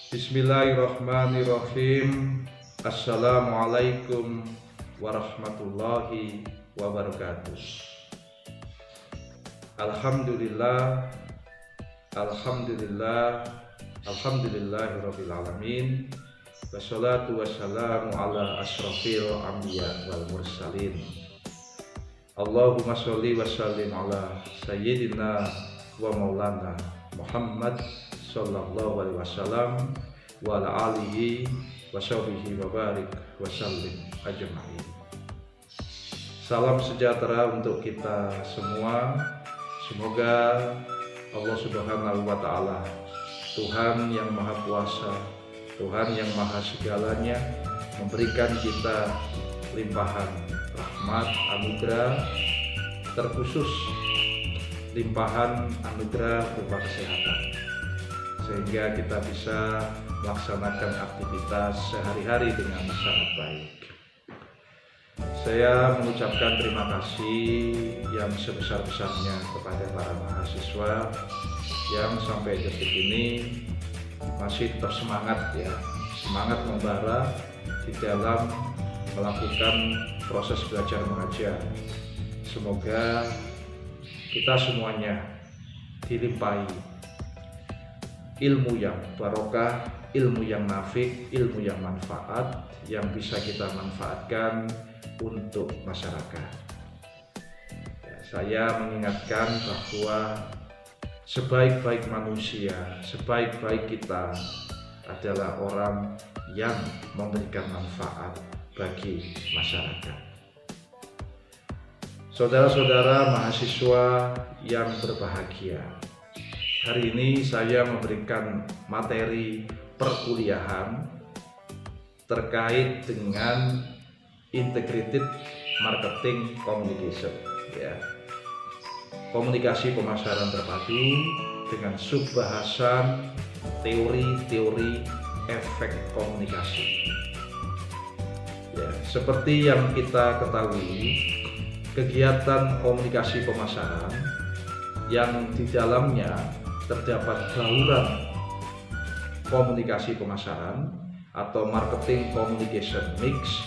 Bismillahirrahmanirrahim. Assalamualaikum warahmatullahi wabarakatuh. Alhamdulillah, Alhamdulillah, Alhamdulillahirabbil alamin. Wassalatu wassalamu ala asyrafil anbiya wal mursalin. Allahumma sholli wa sallim ala sayyidina wa maulana Muhammad sallallahu alaihi wasallam wa ala alihi wa sahbihi wa barik wa sallim ajma'in. Salam sejahtera untuk kita semua. Semoga Allah Subhanahu wa taala, Tuhan yang Maha Kuasa, Tuhan yang Maha Segalanya, memberikan kita limpahan rahmat anugerah, terkhusus limpahan anugerah berupa kesehatan, sehingga kita bisa melaksanakan aktivitas sehari-hari dengan sangat baik. Saya mengucapkan terima kasih yang sebesar-besarnya kepada para mahasiswa yang sampai detik ini masih tetap semangat semangat membara di dalam melakukan proses belajar mengajar. Semoga kita semuanya dilimpahi ilmu yang barokah, ilmu yang nafi', ilmu yang manfaat, yang bisa kita manfaatkan untuk masyarakat. Saya mengingatkan bahwa sebaik-baik manusia, sebaik-baik kita adalah orang yang memberikan manfaat bagi masyarakat. Saudara-saudara mahasiswa yang berbahagia, hari ini saya memberikan materi perkuliahan terkait dengan integrated marketing communication, komunikasi pemasaran terpadu dengan subbahasan teori-teori efek komunikasi. Seperti yang kita ketahui, kegiatan komunikasi pemasaran yang di dalamnya terdapat bauran komunikasi pemasaran atau marketing communication mix,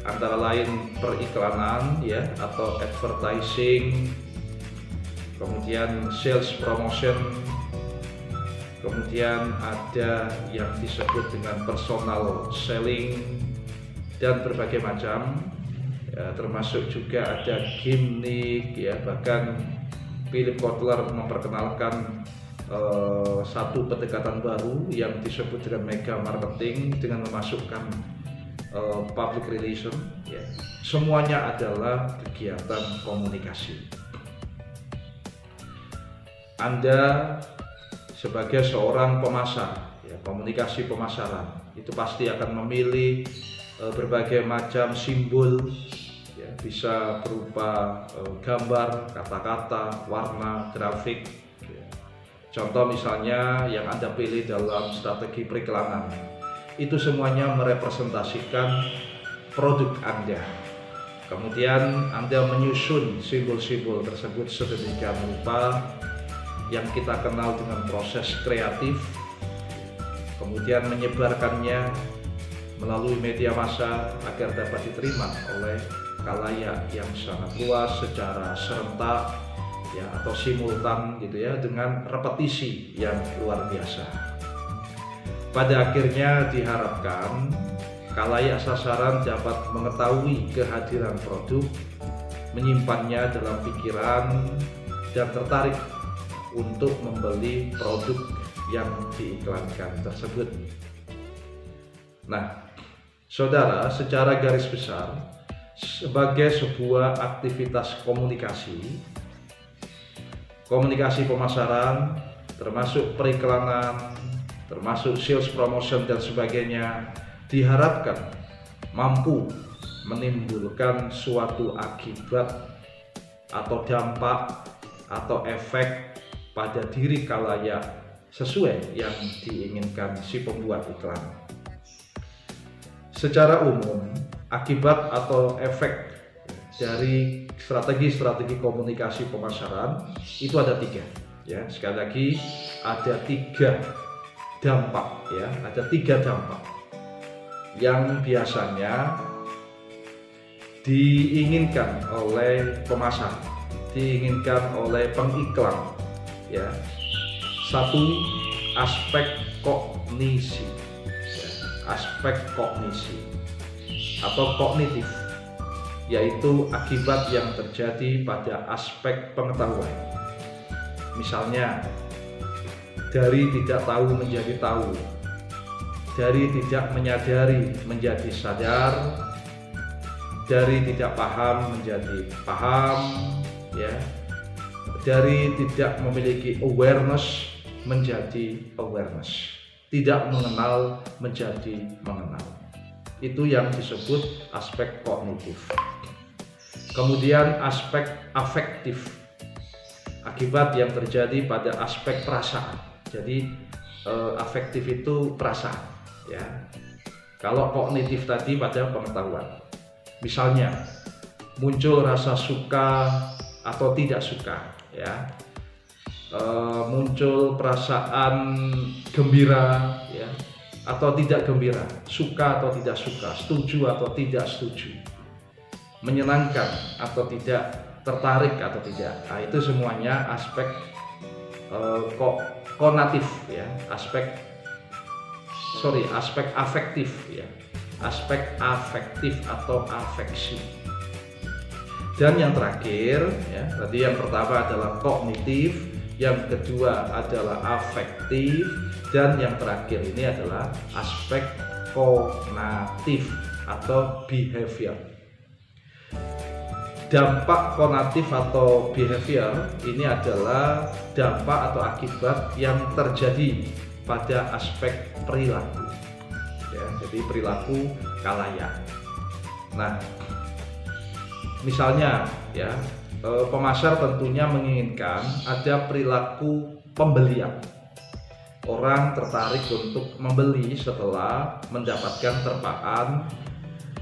antara lain periklanan atau advertising, kemudian sales promotion, kemudian ada yang disebut dengan personal selling dan berbagai macam, termasuk juga ada gimmick, bahkan Philip Kotler memperkenalkan satu pendekatan baru yang disebut dengan mega marketing dengan memasukkan public relation. Semuanya adalah kegiatan komunikasi. Anda sebagai seorang pemasar, komunikasi pemasaran itu pasti akan memilih berbagai macam simbol, bisa berupa gambar, kata-kata, warna, grafik. Contoh misalnya yang Anda pilih dalam strategi periklanan, itu semuanya merepresentasikan produk Anda. Kemudian Anda menyusun simbol-simbol tersebut sedemikian rupa yang kita kenal dengan proses kreatif, kemudian menyebarkannya melalui media massa agar dapat diterima oleh khalayak yang sangat luas secara serentak atau simultan dengan repetisi yang luar biasa. Pada akhirnya diharapkan khalayak sasaran dapat mengetahui kehadiran produk, menyimpannya dalam pikiran, dan tertarik untuk membeli produk yang diiklankan tersebut. Nah, saudara, secara garis besar, sebagai sebuah aktivitas komunikasi pemasaran, termasuk periklanan, termasuk sales promotion dan sebagainya, diharapkan mampu menimbulkan suatu akibat atau dampak atau efek pada diri khalayak sesuai yang diinginkan si pembuat iklan. Secara umum, akibat atau efek dari strategi-strategi komunikasi pemasaran itu ada tiga. Sekali lagi ada tiga dampak ya, ada 3 dampak yang biasanya diinginkan oleh pemasar, diinginkan oleh pengiklan ya. 1, aspek kognisi ya, aspek kognisi atau kognitif, yaitu akibat yang terjadi pada aspek pengetahuan. Misalnya dari tidak tahu menjadi tahu, dari tidak menyadari menjadi sadar, dari tidak paham menjadi paham ya, dari tidak memiliki awareness menjadi awareness, tidak mengenal menjadi mengenal. Itu yang disebut aspek kognitif. Kemudian aspek afektif, akibat yang terjadi pada aspek perasaan. Jadi afektif itu perasaan ya. Kalau kognitif tadi pada pengetahuan. Misalnya muncul rasa suka atau tidak suka ya, muncul perasaan gembira ya, atau tidak gembira, suka atau tidak suka, setuju atau tidak setuju, menyenangkan atau tidak, tertarik atau tidak. Nah, itu semuanya aspek konatif ya, aspek afektif ya, aspek afektif atau afeksi. Dan yang terakhir ya, tadi yang pertama adalah kognitif, yang kedua adalah afektif, dan yang terakhir ini adalah aspek konatif atau behavior. Dampak konatif atau behavior ini adalah dampak atau akibat yang terjadi pada aspek perilaku ya, jadi perilaku kalayak. Nah, misalnya ya, pemasar tentunya menginginkan ada perilaku pembelian. Orang tertarik untuk membeli setelah mendapatkan terpaan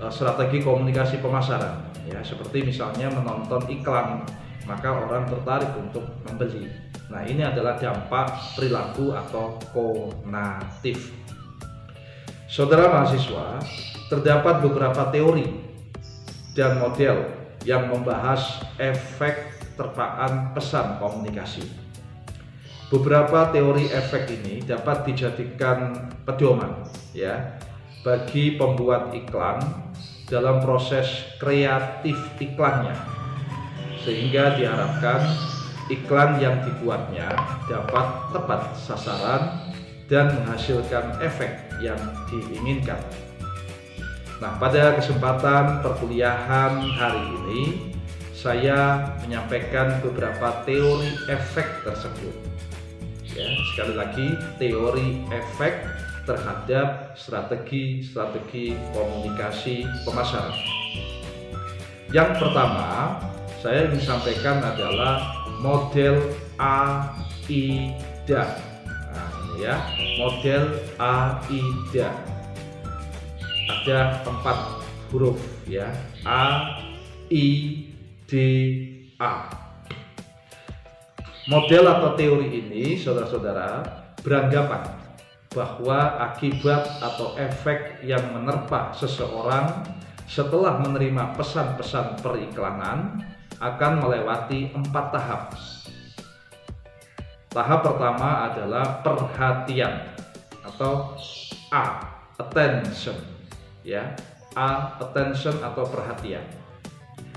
strategi komunikasi pemasaran ya, seperti misalnya menonton iklan, maka orang tertarik untuk membeli. Nah, ini adalah dampak perilaku atau konatif. Saudara mahasiswa, terdapat beberapa teori dan model yang membahas efek terpaan pesan komunikasi. Beberapa teori efek ini dapat dijadikan pedoman ya bagi pembuat iklan dalam proses kreatif iklannya, sehingga diharapkan iklan yang dibuatnya dapat tepat sasaran dan menghasilkan efek yang diinginkan. Nah, pada kesempatan perkuliahan hari ini saya menyampaikan beberapa teori efek tersebut. Ya, sekali lagi, teori efek terhadap strategi komunikasi pemasaran. Yang pertama, saya ingin sampaikan adalah model AIDA. Nah, ini ya, model AIDA. Ada 4 huruf ya, A, I, D, A. Model atau teori ini, saudara-saudara, beranggapan bahwa akibat atau efek yang menerpa seseorang setelah menerima pesan-pesan periklanan akan melewati 4 tahap. Tahap pertama adalah perhatian atau A, attention ya, A, attention atau perhatian.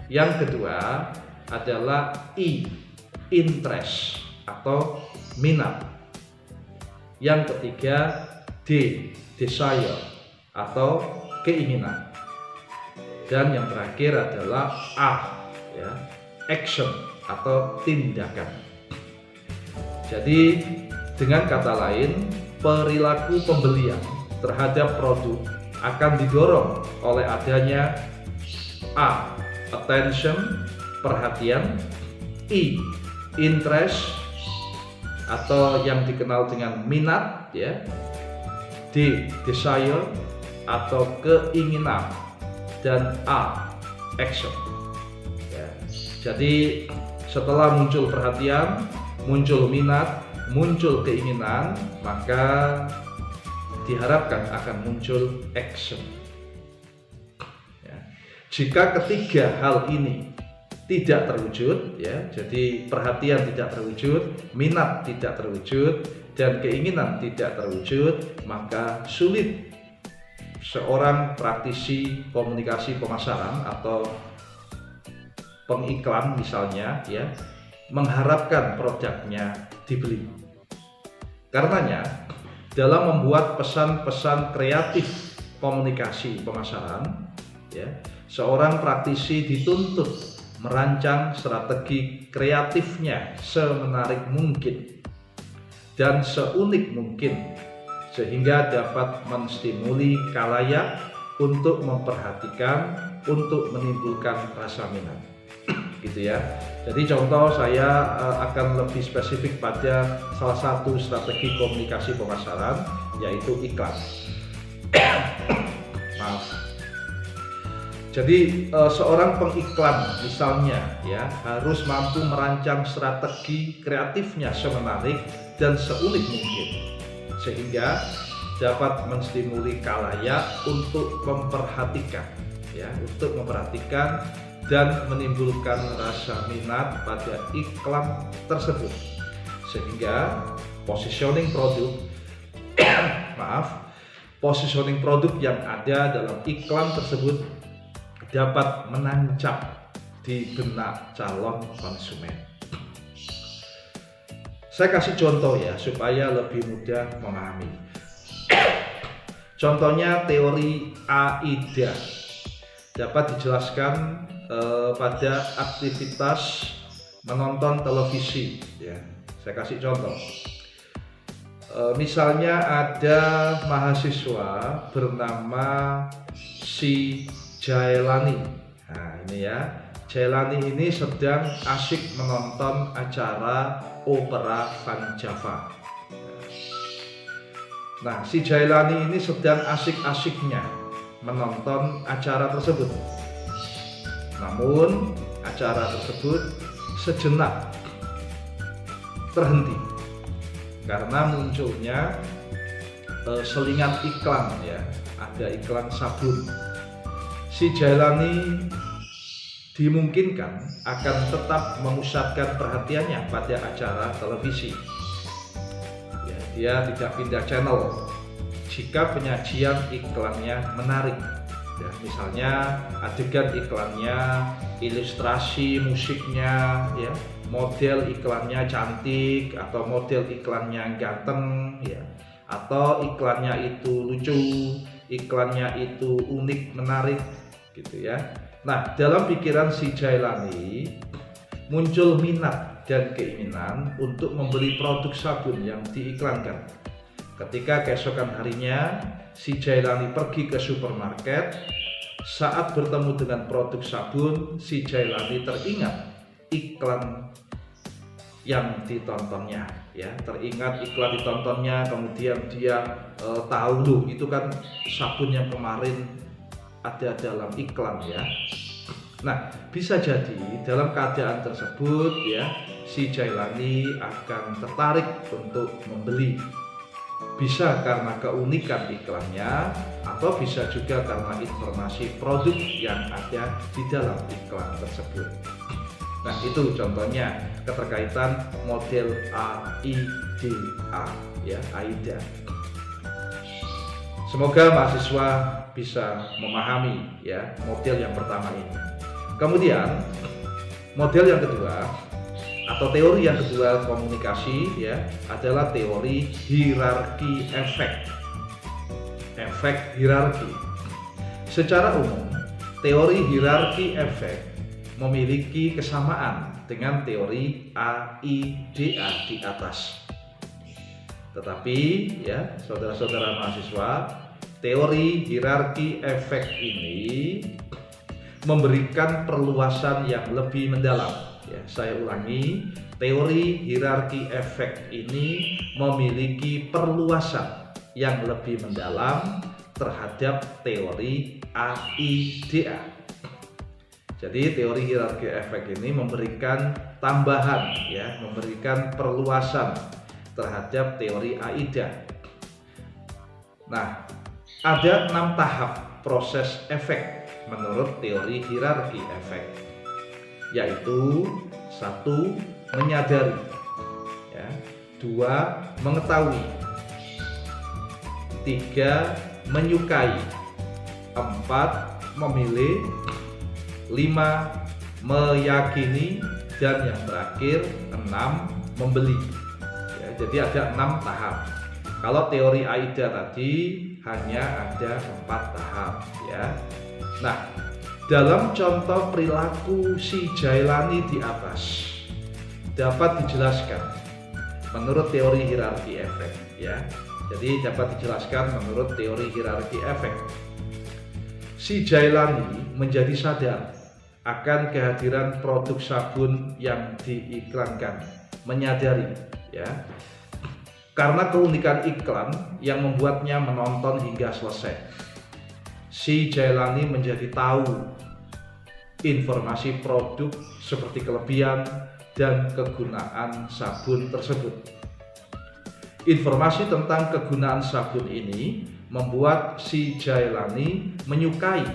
Yang kedua adalah I, interest atau minat. Yang ketiga D, desire atau keinginan. Dan yang terakhir adalah A ya, action atau tindakan. Jadi dengan kata lain, perilaku pembelian terhadap produk akan didorong oleh adanya A, attention, perhatian, I, interest atau yang dikenal dengan minat ya, D, desire atau keinginan, dan A, action ya. Jadi setelah muncul perhatian, muncul minat, muncul keinginan, maka diharapkan akan muncul action. Ya. Jika ketiga hal ini tidak terwujud, ya, jadi perhatian tidak terwujud, minat tidak terwujud, dan keinginan tidak terwujud, maka sulit seorang praktisi komunikasi pemasaran atau pengiklan misalnya, ya, mengharapkan produknya dibeli. Karenanya, dalam membuat pesan-pesan kreatif komunikasi pemasaran, ya, seorang praktisi dituntut merancang strategi kreatifnya semenarik mungkin dan seunik mungkin sehingga dapat menstimuli khalayak untuk memperhatikan, untuk menimbulkan rasa minat. Gitu ya. Jadi contoh saya akan lebih spesifik pada salah satu strategi komunikasi pemasaran, yaitu iklan. Maaf. Jadi seorang pengiklan misalnya, ya, harus mampu merancang strategi kreatifnya semenarik dan seunik mungkin sehingga dapat menstimuli khalayak untuk memperhatikan, ya, untuk memperhatikan dan menimbulkan rasa minat pada iklan tersebut sehingga positioning produk positioning produk yang ada dalam iklan tersebut dapat menancap di benak calon konsumen. Saya kasih contoh ya supaya lebih mudah memahami. Contohnya teori AIDA dapat dijelaskan pada aktivitas menonton televisi, ya. Saya kasih contoh. Misalnya ada mahasiswa bernama si Jailani. Nah, ini ya, Jailani ini sedang asyik menonton acara opera Van Java. Nah, si Jailani ini sedang asyik-asyiknya menonton acara tersebut. Namun, acara tersebut sejenak terhenti karena munculnya selingan iklan, ya, ada iklan sabun. Si Jailani dimungkinkan akan tetap memusatkan perhatiannya pada acara televisi. Ya, dia tidak pindah channel jika penyajian iklannya menarik. Ya, misalnya adegan iklannya, ilustrasi musiknya, ya, model iklannya cantik atau model iklannya ganteng, ya, atau iklannya itu lucu, iklannya itu unik, menarik, gitu ya. Nah, dalam pikiran si Jailani muncul minat dan keinginan untuk membeli produk sabun yang diiklankan. Ketika keesokan harinya si Jailani pergi ke supermarket, saat bertemu dengan produk sabun, si Jailani teringat iklan yang ditontonnya, ya, teringat iklan ditontonnya, kemudian dia tahu loh itu kan sabun yang kemarin ada dalam iklan, ya. Nah, bisa jadi dalam keadaan tersebut, ya, si Jailani akan tertarik untuk membeli. Bisa karena keunikan iklannya, atau bisa juga karena informasi produk yang ada di dalam iklan tersebut. Nah, itu contohnya keterkaitan model AIDA, ya, AIDA. Semoga mahasiswa bisa memahami, ya, model yang pertama ini. Kemudian model yang kedua atau teori yang kedua komunikasi, ya, adalah teori hierarki efek. Efek hierarki. Secara umum, teori hierarki efek memiliki kesamaan dengan teori AIDA di atas. Tetapi, ya, saudara-saudara mahasiswa, teori hierarki efek ini memberikan perluasan yang lebih mendalam. Ya, saya ulangi, teori hierarki efek ini memiliki perluasan yang lebih mendalam terhadap teori AIDA. Jadi teori hierarki efek ini memberikan tambahan, ya, memberikan perluasan terhadap teori AIDA. Nah, ada 6 tahap proses efek menurut teori hierarki efek, yaitu 1. Menyadari, ya. 2. Mengetahui, 3. Menyukai, 4. Memilih, 5. Meyakini, dan yang terakhir 6. Membeli. Ya, jadi ada 6 tahap. Kalau teori AIDA tadi hanya ada 4 tahap, ya. Nah, dalam contoh perilaku si Jailani di atas dapat dijelaskan menurut teori hierarki efek, ya. Jadi dapat dijelaskan menurut teori hierarki efek. Si Jailani menjadi sadar akan kehadiran produk sabun yang diiklankan, menyadari, ya. Karena keunikan iklan yang membuatnya menonton hingga selesai, si Jailani menjadi tahu informasi produk seperti kelebihan dan kegunaan sabun tersebut. Informasi tentang kegunaan sabun ini membuat si Jailani menyukai,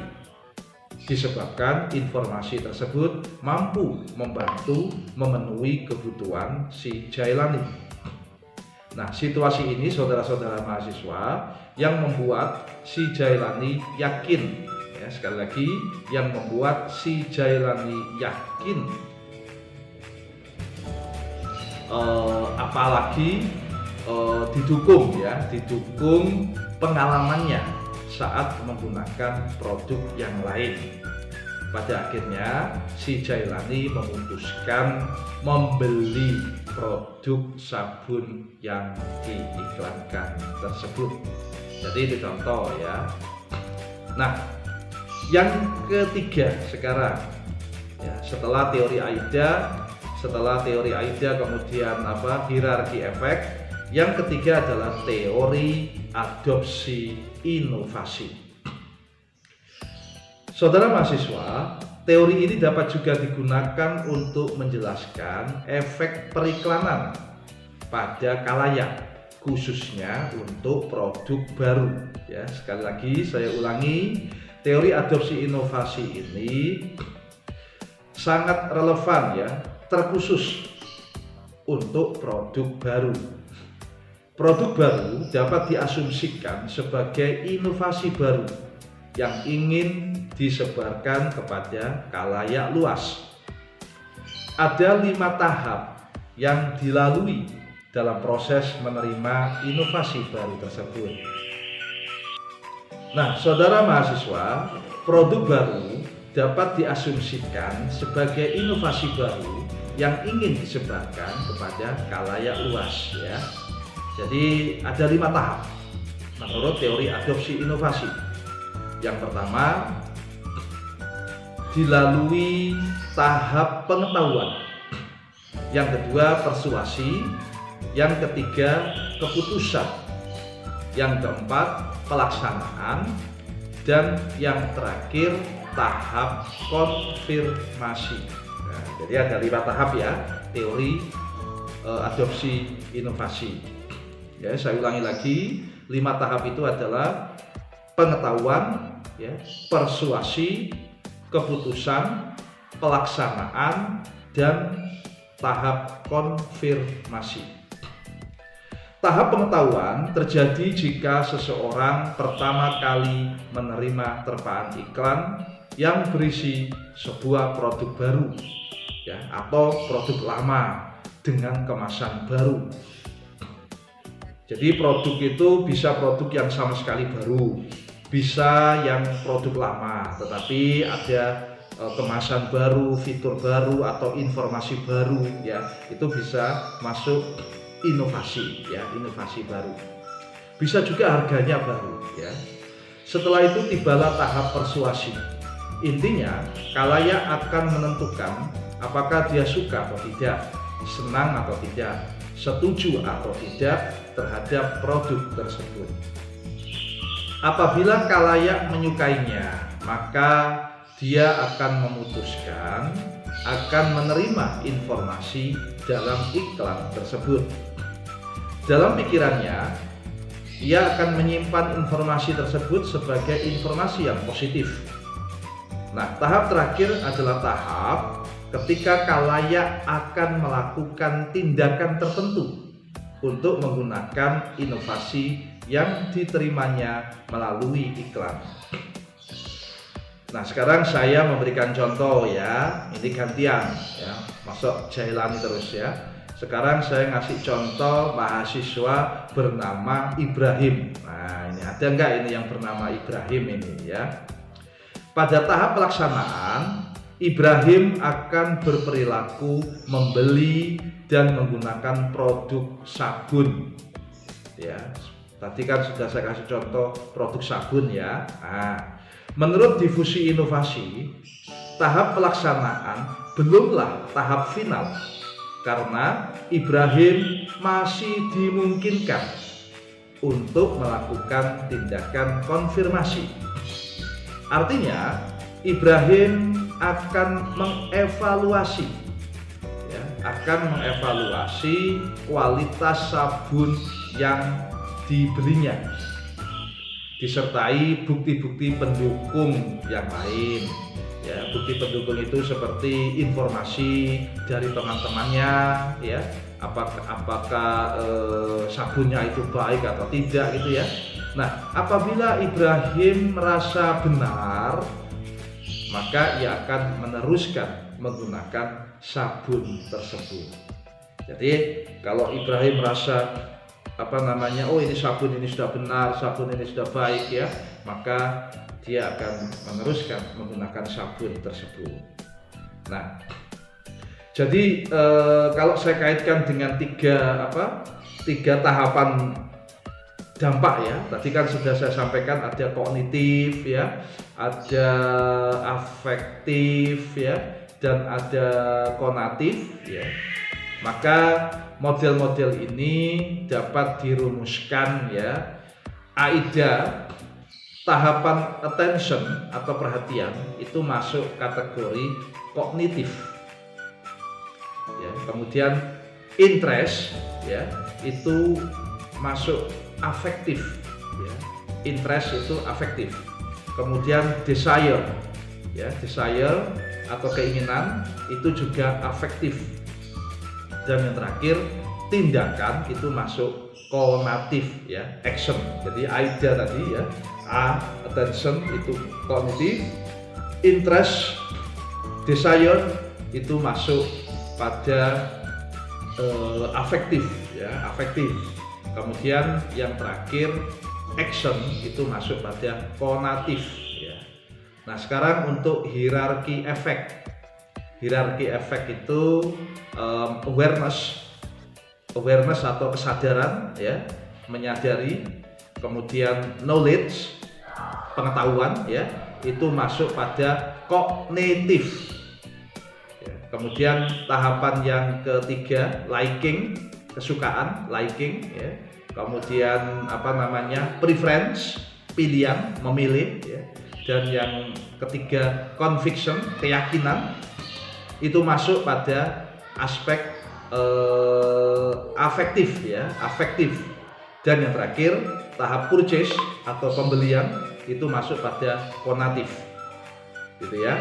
disebabkan informasi tersebut mampu membantu memenuhi kebutuhan si Jailani. Nah, situasi ini saudara-saudara mahasiswa yang membuat si Jailani yakin, ya, sekali lagi yang membuat si Jailani yakin, apalagi didukung, ya, didukung pengalamannya saat menggunakan produk yang lain. Pada akhirnya si Jailani memutuskan membeli produk sabun yang diiklankan tersebut. Jadi itu contoh, ya. Nah, yang ketiga sekarang, ya, setelah teori AIDA kemudian hierarki efek, yang ketiga adalah teori adopsi inovasi. Saudara mahasiswa, teori ini dapat juga digunakan untuk menjelaskan efek periklanan pada khalayak, khususnya untuk produk baru. Ya, sekali lagi saya ulangi, teori adopsi inovasi ini sangat relevan, ya, terkhusus untuk produk baru. Produk baru dapat diasumsikan sebagai inovasi baru yang ingin disebarkan kepada khalayak luas. Ada 5 tahap yang dilalui dalam proses menerima inovasi baru tersebut. Nah, saudara mahasiswa, produk baru dapat diasumsikan sebagai inovasi baru yang ingin disebarkan kepada khalayak luas, ya. Jadi ada 5 tahap menurut teori adopsi inovasi. Yang pertama, dilalui tahap pengetahuan. Yang kedua, persuasi. Yang ketiga, keputusan. Yang keempat, pelaksanaan. Dan yang terakhir, tahap konfirmasi. Nah, jadi ada 5 tahap, ya, teori adopsi inovasi. Ya, saya ulangi lagi, 5 tahap itu adalah pengetahuan, ya, persuasi, keputusan, pelaksanaan, dan tahap konfirmasi. Tahap pengetahuan terjadi jika seseorang pertama kali menerima terpaan iklan yang berisi sebuah produk baru, ya, atau produk lama dengan kemasan baru. Jadi produk itu bisa produk yang sama sekali baru, bisa yang produk lama, tetapi ada kemasan baru, fitur baru, atau informasi baru, ya, itu bisa masuk inovasi, ya, inovasi baru. Bisa juga harganya baru, ya. Setelah itu tibalah tahap persuasi. Intinya, khalayak akan menentukan apakah dia suka atau tidak, senang atau tidak, setuju atau tidak terhadap produk tersebut. Apabila khalayak menyukainya, maka dia akan memutuskan akan menerima informasi dalam iklan tersebut. Dalam pikirannya, ia akan menyimpan informasi tersebut sebagai informasi yang positif. Nah, tahap terakhir adalah tahap ketika khalayak akan melakukan tindakan tertentu untuk menggunakan inovasi yang diterimanya melalui iklan. Nah, sekarang saya memberikan contoh ya, ini gantian ya, masuk Jailani terus ya. Sekarang saya ngasih contoh mahasiswa bernama Ibrahim. Nah, ini ada nggak ini yang bernama Ibrahim ini ya? Pada tahap pelaksanaan, Ibrahim akan berperilaku membeli dan menggunakan produk sabun. Ya, tadi kan sudah saya kasih contoh produk sabun ya. Nah, menurut difusi inovasi, tahap pelaksanaan belumlah tahap final. Karena Ibrahim masih dimungkinkan untuk melakukan tindakan konfirmasi. Artinya, Ibrahim akan mengevaluasi kualitas sabun yang dibelinya, disertai bukti-bukti pendukung yang lain. Ya, bukti pendukung itu seperti informasi dari teman-temannya, ya, apakah sabunnya itu baik atau tidak gitu ya. Nah, apabila Ibrahim merasa benar, maka ia akan meneruskan menggunakan sabun tersebut. Jadi kalau Ibrahim merasa oh ini sabun ini sudah benar, sabun ini sudah baik ya, maka dia akan meneruskan menggunakan sabun tersebut. Nah, jadi kalau saya kaitkan dengan tiga tahapan dampak ya, tadi kan sudah saya sampaikan ada kognitif ya, ada afektif ya, dan ada konatif ya. Maka model-model ini dapat dirumuskan ya. AIDA, tahapan attention atau perhatian, itu masuk kategori kognitif ya. Kemudian interest ya, itu masuk afektif ya. Interest itu afektif. Kemudian desire ya, desire atau keinginan itu juga afektif. Dan yang terakhir tindakan itu masuk konatif ya, action. Jadi AIDA tadi ya, A attention itu kognitif, interest, desire itu masuk pada afektif ya, afektif. Kemudian yang terakhir action itu masuk pada konatif ya. Nah, sekarang untuk hierarki efek. Hierarki efek itu awareness atau kesadaran ya, menyadari. Kemudian knowledge, pengetahuan ya, itu masuk pada kognitif ya. Kemudian tahapan yang ketiga liking, kesukaan, liking ya. Kemudian preference, pilihan, memilih ya. Dan yang ketiga conviction, keyakinan, itu masuk pada aspek afektif ya, afektif. Dan yang terakhir tahap purchase atau pembelian itu masuk pada konatif gitu ya.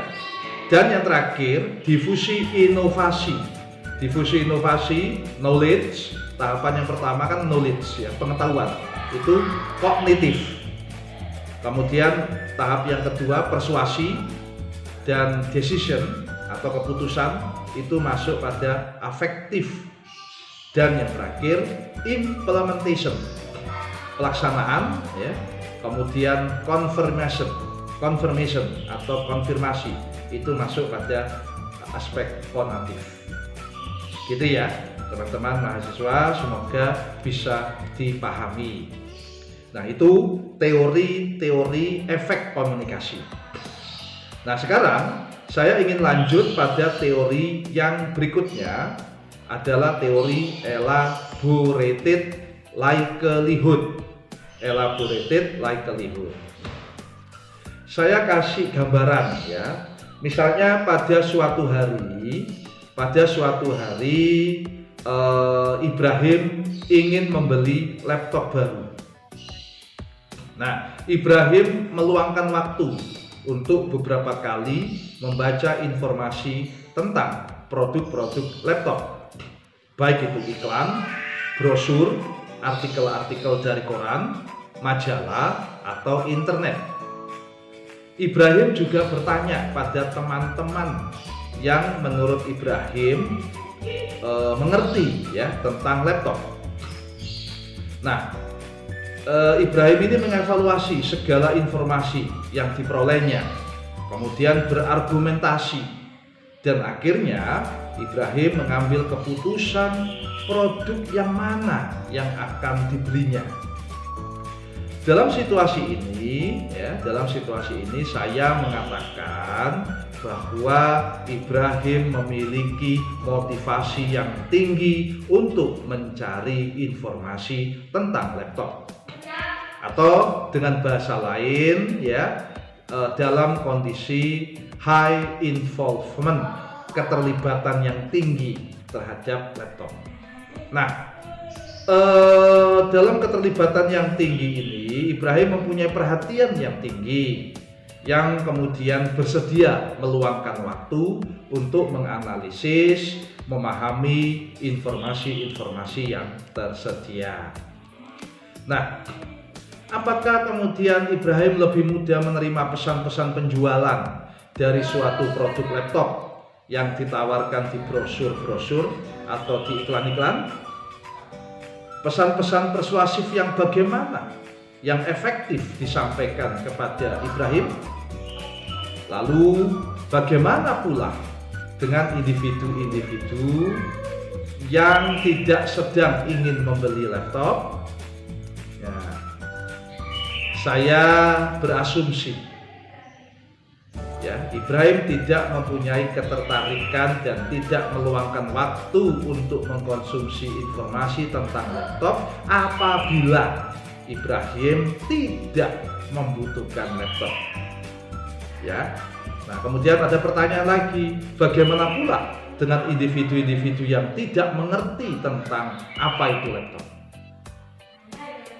Dan yang terakhir difusi inovasi. Difusi inovasi, knowledge, tahapan yang pertama kan knowledge ya, pengetahuan, itu kognitif. Kemudian tahap yang kedua persuasi dan decision atau keputusan itu masuk pada afektif. Dan yang terakhir implementation, pelaksanaan ya. Kemudian confirmation atau konfirmasi itu masuk pada aspek konatif. Gitu ya teman-teman mahasiswa, semoga bisa dipahami. Nah, itu teori-teori efek komunikasi. Nah, sekarang saya ingin lanjut pada teori yang berikutnya, adalah teori elaborated likelihood. Elaborated likelihood. Saya kasih gambaran ya. Misalnya pada suatu hari Ibrahim ingin membeli laptop baru Nah, Ibrahim meluangkan waktu untuk beberapa kali membaca informasi tentang produk-produk laptop, baik itu iklan, brosur, artikel-artikel dari koran, majalah, atau internet. Ibrahim juga bertanya pada teman-teman yang menurut Ibrahim mengerti ya tentang laptop. Nah, Ibrahim ini mengevaluasi segala informasi yang diperolehnya, kemudian berargumentasi, dan akhirnya Ibrahim mengambil keputusan produk yang mana yang akan dibelinya. Dalam situasi ini saya mengatakan bahwa Ibrahim memiliki motivasi yang tinggi untuk mencari informasi tentang laptop, atau dengan bahasa lain ya, dalam kondisi high involvement, keterlibatan yang tinggi terhadap laptop. Nah, dalam keterlibatan yang tinggi ini Ibrahim mempunyai perhatian yang tinggi, yang kemudian bersedia meluangkan waktu untuk menganalisis, memahami informasi-informasi yang tersedia. Nah, apakah kemudian Ibrahim lebih mudah menerima pesan-pesan penjualan dari suatu produk laptop yang ditawarkan di brosur-brosur atau di iklan-iklan? Pesan-pesan persuasif yang bagaimana yang efektif disampaikan kepada Ibrahim? Lalu bagaimana pula dengan individu-individu yang tidak sedang ingin membeli laptop? Ya, saya berasumsi ya, Ibrahim tidak mempunyai ketertarikan dan tidak meluangkan waktu untuk mengkonsumsi informasi tentang laptop apabila Ibrahim tidak membutuhkan laptop. Ya. Nah, kemudian ada pertanyaan lagi, bagaimana pula dengan individu-individu yang tidak mengerti tentang apa itu laptop,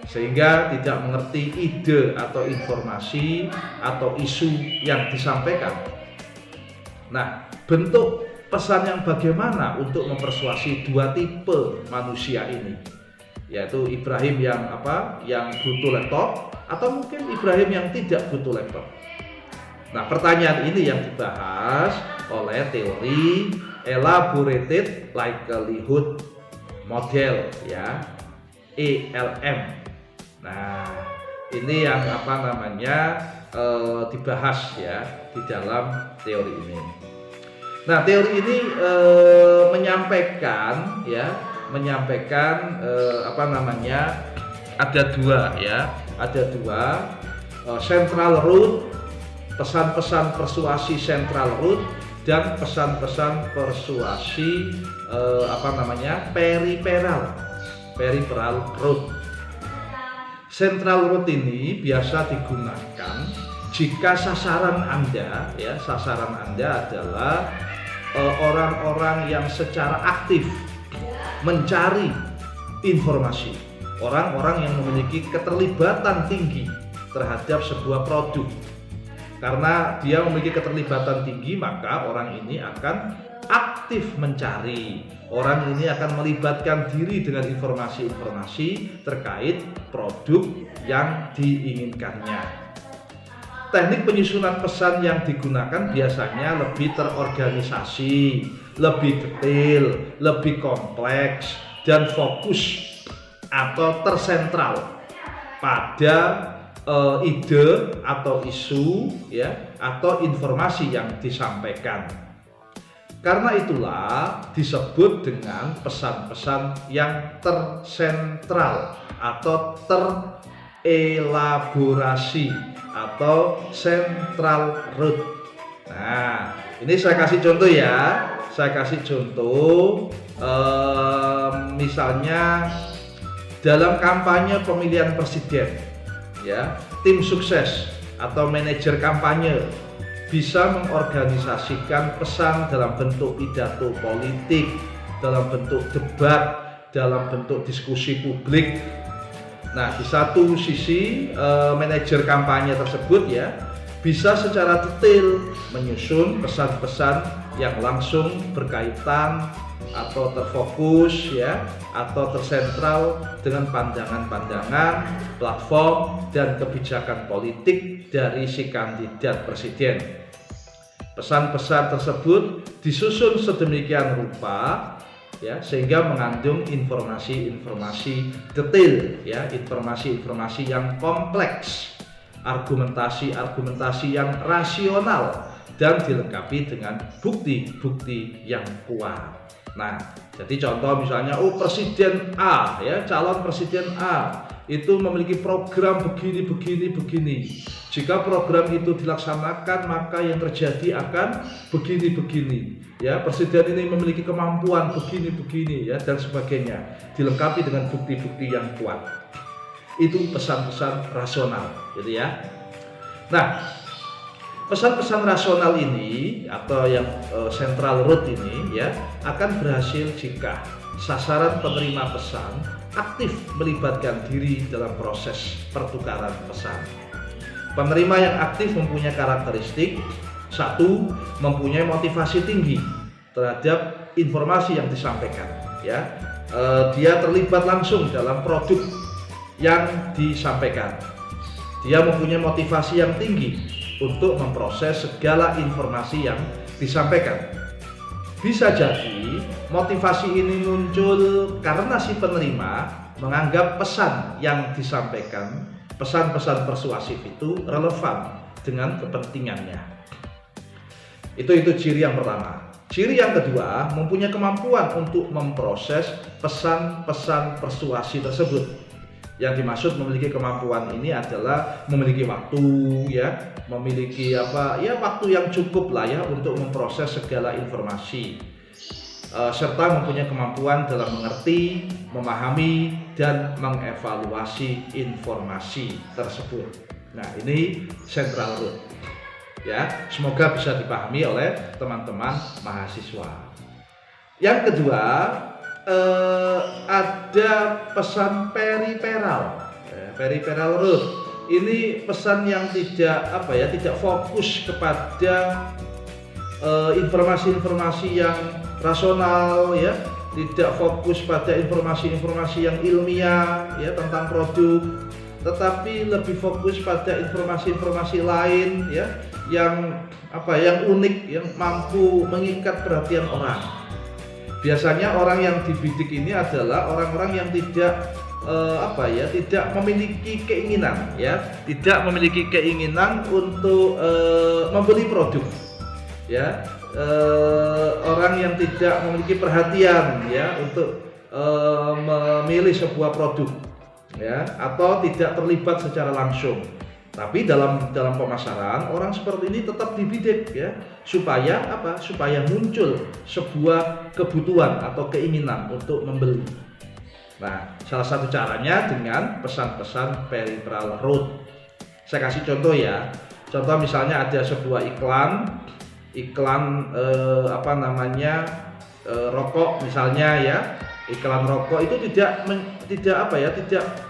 sehingga tidak mengerti ide atau informasi atau isu yang disampaikan. Nah, bentuk pesan yang bagaimana untuk mempersuasi dua tipe manusia ini, yaitu Ibrahim yang butuh laptop, atau mungkin Ibrahim yang tidak butuh laptop. Nah, pertanyaan ini yang dibahas oleh teori Elaborated Likelihood Model ya, ELM. Nah, ini yang dibahas ya di dalam teori ini. Nah, teori ini menyampaikan ada dua central root, pesan-pesan persuasi central root, dan pesan-pesan persuasi peripheral root. Central root ini biasa digunakan jika sasaran Anda adalah orang-orang yang secara aktif mencari informasi, orang-orang yang memiliki keterlibatan tinggi terhadap sebuah produk. Karena dia memiliki keterlibatan tinggi, maka orang ini akan aktif mencari. Orang ini akan melibatkan diri dengan informasi-informasi terkait produk yang diinginkannya. Teknik penyusunan pesan yang digunakan biasanya lebih terorganisasi, lebih detail, lebih kompleks, dan fokus atau tersentral pada ide atau isu ya, atau informasi yang disampaikan. Karena itulah disebut dengan pesan-pesan yang tersentral atau terelaborasi atau central root. Nah, ini saya kasih contoh ya. Misalnya dalam kampanye pemilihan presiden ya, tim sukses atau manajer kampanye bisa mengorganisasikan pesan dalam bentuk pidato politik, dalam bentuk debat, dalam bentuk diskusi publik, Nah, di satu sisi manajer kampanye tersebut ya bisa secara detail menyusun pesan-pesan yang langsung berkaitan atau terfokus ya atau tersentral dengan pandangan-pandangan, platform dan kebijakan politik dari si kandidat presiden. Pesan-pesan tersebut disusun sedemikian rupa ya sehingga mengandung informasi-informasi detail ya, informasi-informasi yang kompleks, argumentasi-argumentasi yang rasional dan dilengkapi dengan bukti-bukti yang kuat. Nah, jadi contoh misalnya presiden A ya, calon presiden A itu memiliki program begini. Jika program itu dilaksanakan maka yang terjadi akan begini. Ya, presiden ini memiliki kemampuan begini ya dan sebagainya. Dilengkapi dengan bukti-bukti yang kuat. Itu pesan-pesan rasional, gitu ya. Nah, pesan-pesan rasional ini atau yang central root ini ya akan berhasil jika sasaran penerima pesan aktif melibatkan diri dalam proses pertukaran pesan. Penerima yang aktif mempunyai karakteristik: satu, mempunyai motivasi tinggi terhadap informasi yang disampaikan ya. Dia terlibat langsung dalam produk yang disampaikan. Dia mempunyai motivasi yang tinggi untuk memproses segala informasi yang disampaikan. Bisa jadi motivasi ini muncul karena si penerima menganggap pesan yang disampaikan, pesan-pesan persuasif itu relevan dengan kepentingannya. Itu ciri yang pertama. Ciri yang kedua, mempunyai kemampuan untuk memproses pesan-pesan persuasi tersebut. Yang dimaksud memiliki kemampuan ini adalah memiliki waktu ya, memiliki waktu yang cukup lah ya untuk memproses segala informasi, serta mempunyai kemampuan dalam mengerti, memahami dan mengevaluasi informasi tersebut. Nah, ini central root ya, semoga bisa dipahami oleh teman-teman mahasiswa. Yang kedua, ada pesan periferal root. Ini pesan yang tidak fokus kepada informasi-informasi yang rasional ya, tidak fokus pada informasi-informasi yang ilmiah ya tentang produk, tetapi lebih fokus pada informasi-informasi lain ya yang unik, yang mampu mengikat perhatian orang. Biasanya orang yang dibidik ini adalah orang-orang yang tidak memiliki keinginan ya, tidak memiliki keinginan untuk membeli produk ya, orang yang tidak memiliki perhatian ya untuk memilih sebuah produk ya, atau tidak terlibat secara langsung. Tapi dalam pemasaran orang seperti ini tetap dibidik ya, supaya muncul sebuah kebutuhan atau keinginan untuk membeli. Nah, salah satu caranya dengan pesan-pesan peripheral root. Saya kasih contoh ya. Contoh misalnya ada sebuah iklan rokok misalnya ya. Iklan rokok itu tidak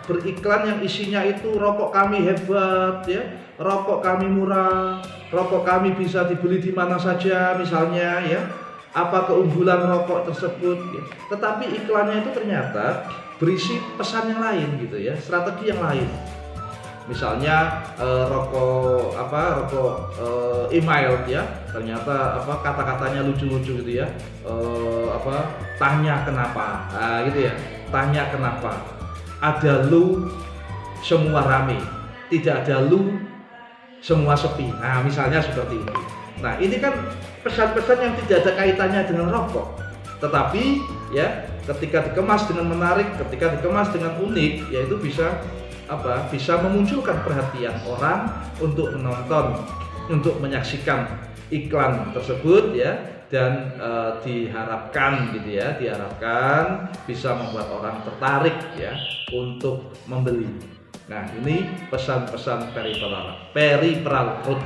beriklan yang isinya itu rokok kami hebat ya, rokok kami murah, rokok kami bisa dibeli di mana saja misalnya ya, apa keunggulan rokok tersebut ya. Tetapi iklannya itu ternyata berisi pesan yang lain gitu ya, strategi yang lain. Misalnya rokok email ya, ternyata kata-katanya lucu-lucu gitu ya, tanya kenapa, gitu ya, tanya kenapa, ada lu semua rame, tidak ada lu semua sepi. Nah, misalnya seperti itu. Nah, ini kan pesan-pesan yang tidak ada kaitannya dengan rokok, tetapi ya ketika dikemas dengan menarik, ketika dikemas dengan unik, yaitu bisa memunculkan perhatian orang untuk menonton, untuk menyaksikan iklan tersebut ya, dan diharapkan bisa membuat orang tertarik ya untuk membeli. Nah, ini pesan-pesan peripheral root.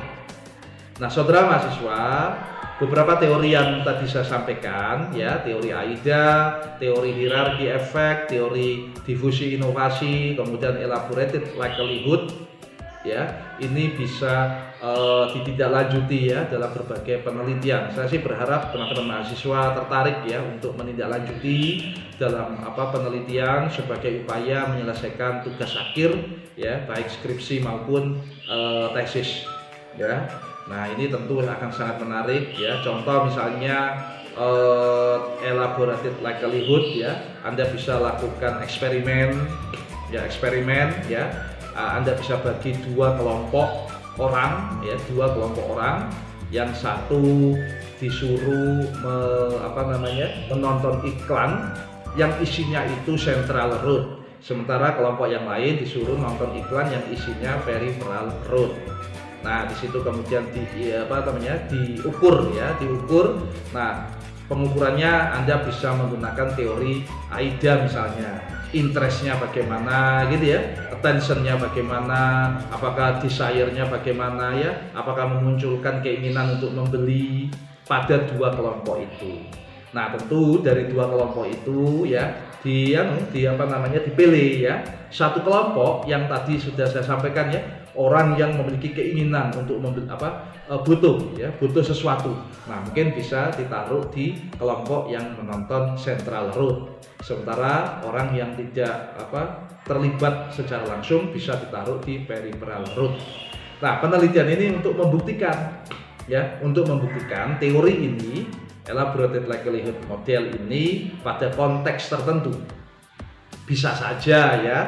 Nah, saudara mahasiswa, beberapa teori yang tadi saya sampaikan ya, teori AIDA, teori hierarki efek, teori difusi inovasi, kemudian elaborated likelihood ya, ini bisa ditindaklanjuti ya dalam berbagai penelitian. Saya sih berharap teman-teman mahasiswa tertarik ya untuk menindaklanjuti dalam penelitian sebagai upaya menyelesaikan tugas akhir ya, baik skripsi maupun tesis ya. Nah, ini tentu akan sangat menarik ya. Contoh misalnya elaborated likelihood ya, Anda bisa lakukan eksperimen ya, Anda bisa bagi dua kelompok orang ya, yang satu disuruh menonton iklan yang isinya itu Central Road, sementara kelompok yang lain disuruh nonton iklan yang isinya Peripheral Road. Nah, di situ kemudian diukur. Nah, pengukurannya Anda bisa menggunakan teori AIDA misalnya. Interestnya bagaimana gitu ya, attentionnya bagaimana, apakah desire-nya bagaimana ya, apakah memunculkan keinginan untuk membeli pada dua kelompok itu. Nah, tentu dari dua kelompok itu ya dipilih ya satu kelompok yang tadi sudah saya sampaikan ya, orang yang memiliki keinginan untuk butuh sesuatu. Nah, mungkin bisa ditaruh di kelompok yang menonton Central Road. Sementara orang yang tidak terlibat secara langsung bisa ditaruh di Peripheral Road. Nah, penelitian ini untuk membuktikan teori ini, elaborated likelihood model ini pada konteks tertentu. Bisa saja ya,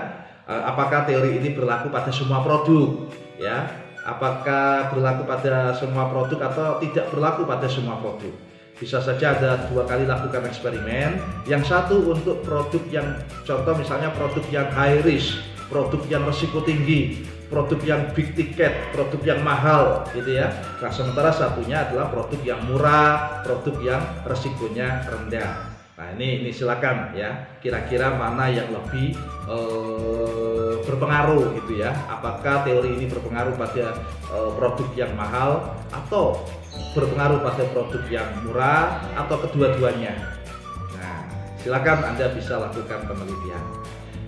apakah teori ini berlaku pada semua produk ya, apakah berlaku pada semua produk atau tidak berlaku pada semua produk. Bisa saja ada dua kali lakukan eksperimen, yang satu untuk produk yang contoh misalnya produk yang high risk, produk yang risiko tinggi, produk yang big ticket, produk yang mahal gitu ya. Nah, sementara satunya adalah produk yang murah, produk yang risikonya rendah. Nah, ini silakan ya, kira-kira mana yang lebih berpengaruh gitu ya. Apakah teori ini berpengaruh pada produk yang mahal atau berpengaruh pada produk yang murah atau kedua-duanya. Nah, silakan Anda bisa lakukan penelitian.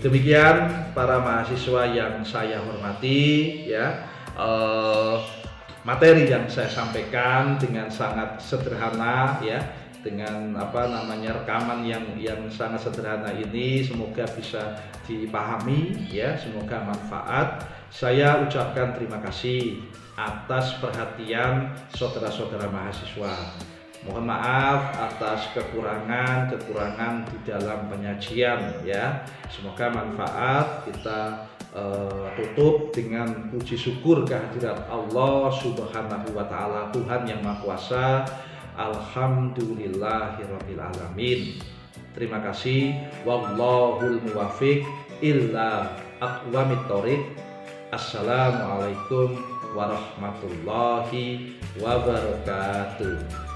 Demikian para mahasiswa yang saya hormati ya, materi yang saya sampaikan dengan sangat sederhana ya, dengan rekaman yang sangat sederhana ini semoga bisa dipahami ya, semoga manfaat. Saya ucapkan terima kasih atas perhatian saudara-saudara mahasiswa. Mohon maaf atas kekurangan di dalam penyajian ya. Semoga manfaat. Kita tutup dengan puji syukur kehadirat Allah Subhanahu wa taala, Tuhan yang Maha Kuasa. Alhamdulillahirabbil alamin. Terima kasih. Wallahul muwaffiq illa aqwamit thoriq. Assalamualaikum warahmatullahi wabarakatuh.